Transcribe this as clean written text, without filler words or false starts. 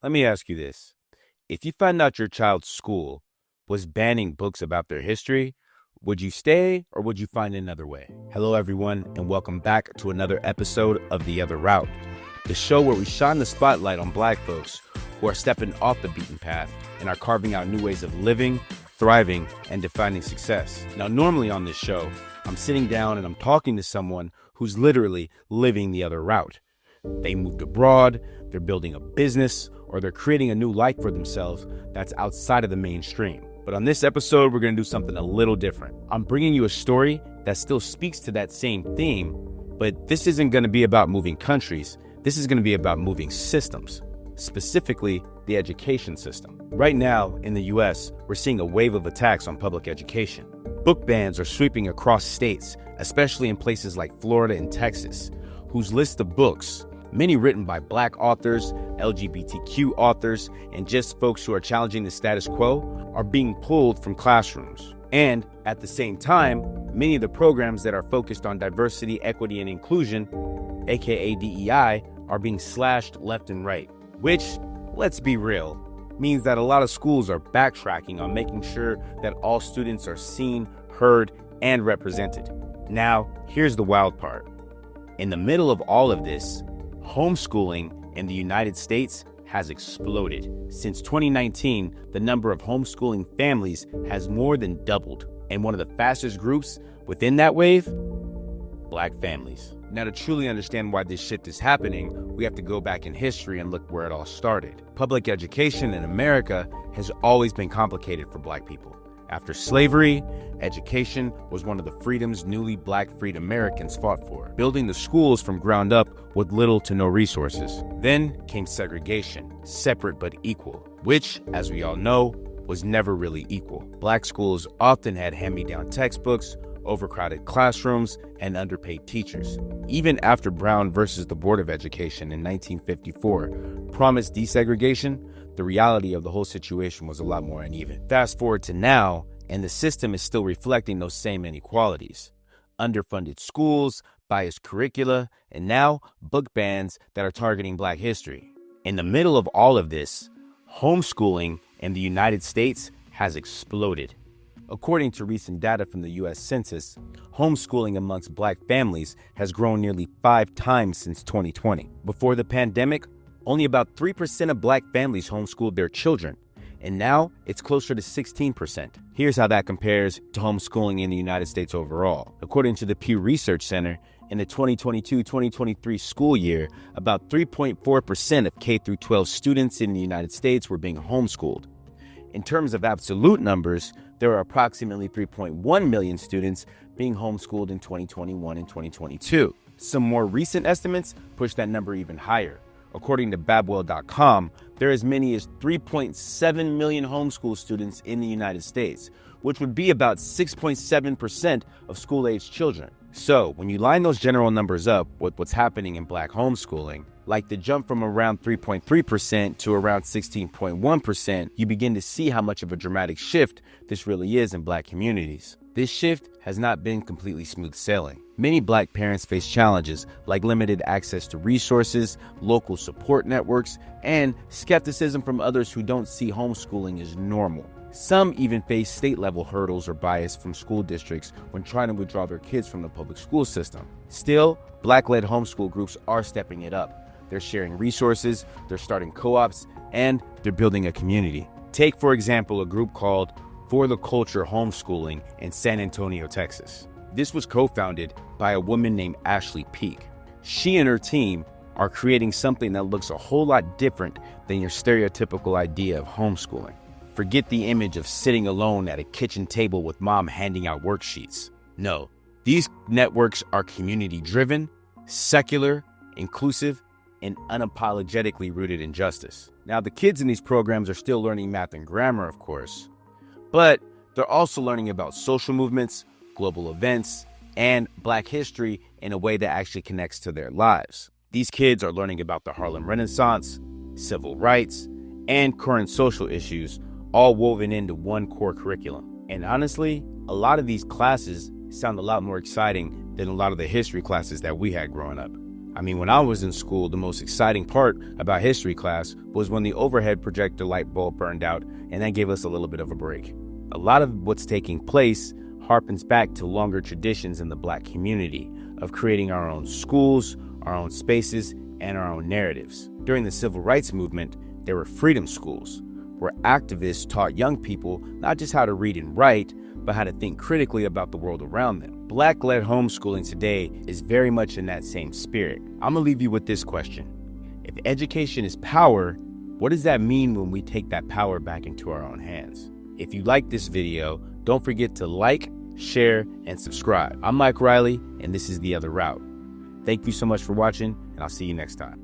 Let me ask you this. If you found out your child's school was banning books about their history, would you stay or would you find another way? Hello, everyone, and welcome back to another episode of The Other Route, the show where we shine the spotlight on Black folks who are stepping off the beaten path and are carving out new ways of living, thriving, and defining success. Now, normally on this show, I'm sitting down and I'm talking to someone who's literally living the other route. They moved abroad, they're building a business, or they're creating a new life for themselves that's outside of the mainstream. But on this episode, we're going to do something a little different. I'm bringing you a story that still speaks to that same theme, but this isn't going to be about moving countries. This is going to be about moving systems, specifically the education system. Right now in the US, we're seeing a wave of attacks on public education. Book bans are sweeping across states, especially in places like Florida and Texas, whose list of books, many written by Black authors, LGBTQ authors, and just folks who are challenging the status quo, are being pulled from classrooms. And at the same time, many of the programs that are focused on diversity, equity, and inclusion, aka DEI, are being slashed left and right, which, let's be real, means that a lot of schools are backtracking on making sure that all students are seen, heard, and represented. Now, here's the wild part. In the middle of all of this, homeschooling in the United States has exploded. Since 2019, the number of homeschooling families has more than doubled. And one of the fastest groups within that wave, Black families. Now, to truly understand why this shift is happening, we have to go back in history and look where it all started. Public education in America has always been complicated for Black people. After slavery, education was one of the freedoms newly Black-freed Americans fought for, building the schools from ground up with little to no resources. Then came segregation, separate but equal, which, as we all know, was never really equal. Black schools often had hand-me-down textbooks, overcrowded classrooms, and underpaid teachers. Even after Brown versus the Board of Education in 1954 promised desegregation, the reality of the whole situation was a lot more uneven. Fast forward to now, and the system is still reflecting those same inequalities. Underfunded schools, biased curricula, and now book bans that are targeting Black history. In the middle of all of this, homeschooling in the United States has exploded. According to recent data from the U.S. Census, homeschooling amongst Black families has grown nearly 5 times since 2020. Before the pandemic, only about 3% of Black families homeschooled their children, and now it's closer to 16%. Here's how that compares to homeschooling in the United States overall. According to the Pew Research Center, in the 2022-2023 school year, about 3.4% of K-12 students in the United States were being homeschooled. In terms of absolute numbers, there are approximately 3.1 million students being homeschooled in 2021 and 2022. Some more recent estimates push that number even higher. According to Babwell.com, there are as many as 3.7 million homeschool students in the United States, which would be about 6.7% of school-aged children. So, when you line those general numbers up with what's happening in Black homeschooling, like the jump from around 3.3% to around 16.1%, you begin to see how much of a dramatic shift this really is in Black communities. This shift has not been completely smooth sailing. Many Black parents face challenges like limited access to resources, local support networks, and skepticism from others who don't see homeschooling as normal. Some even face state-level hurdles or bias from school districts when trying to withdraw their kids from the public school system. Still, Black-led homeschool groups are stepping it up. They're sharing resources, they're starting co-ops, and they're building a community. Take, for example, a group called For the Culture Homeschooling in San Antonio, Texas. This was co-founded by a woman named Ashley Peak. She and her team are creating something that looks a whole lot different than your stereotypical idea of homeschooling. Forget the image of sitting alone at a kitchen table with mom handing out worksheets. No, these networks are community-driven, secular, inclusive, and unapologetically rooted in justice. Now, the kids in these programs are still learning math and grammar, of course, but they're also learning about social movements, global events, and Black history in a way that actually connects to their lives. These kids are learning about the Harlem Renaissance, civil rights, and current social issues, all woven into one core curriculum. And honestly, a lot of these classes sound a lot more exciting than a lot of the history classes that we had growing up. I mean, when I was in school, the most exciting part about history class was when the overhead projector light bulb burned out, and that gave us a little bit of a break. A lot of what's taking place harpens back to longer traditions in the Black community of creating our own schools, our own spaces, and our own narratives. During the Civil Rights Movement, there were freedom schools, where activists taught young people not just how to read and write, but how to think critically about the world around them. Black-led homeschooling today is very much in that same spirit. I'm gonna leave you with this question. If education is power, what does that mean when we take that power back into our own hands? If you like this video, don't forget to like, share, and subscribe. I'm Mike Riley, and this is The Other Route. Thank you so much for watching, and I'll see you next time.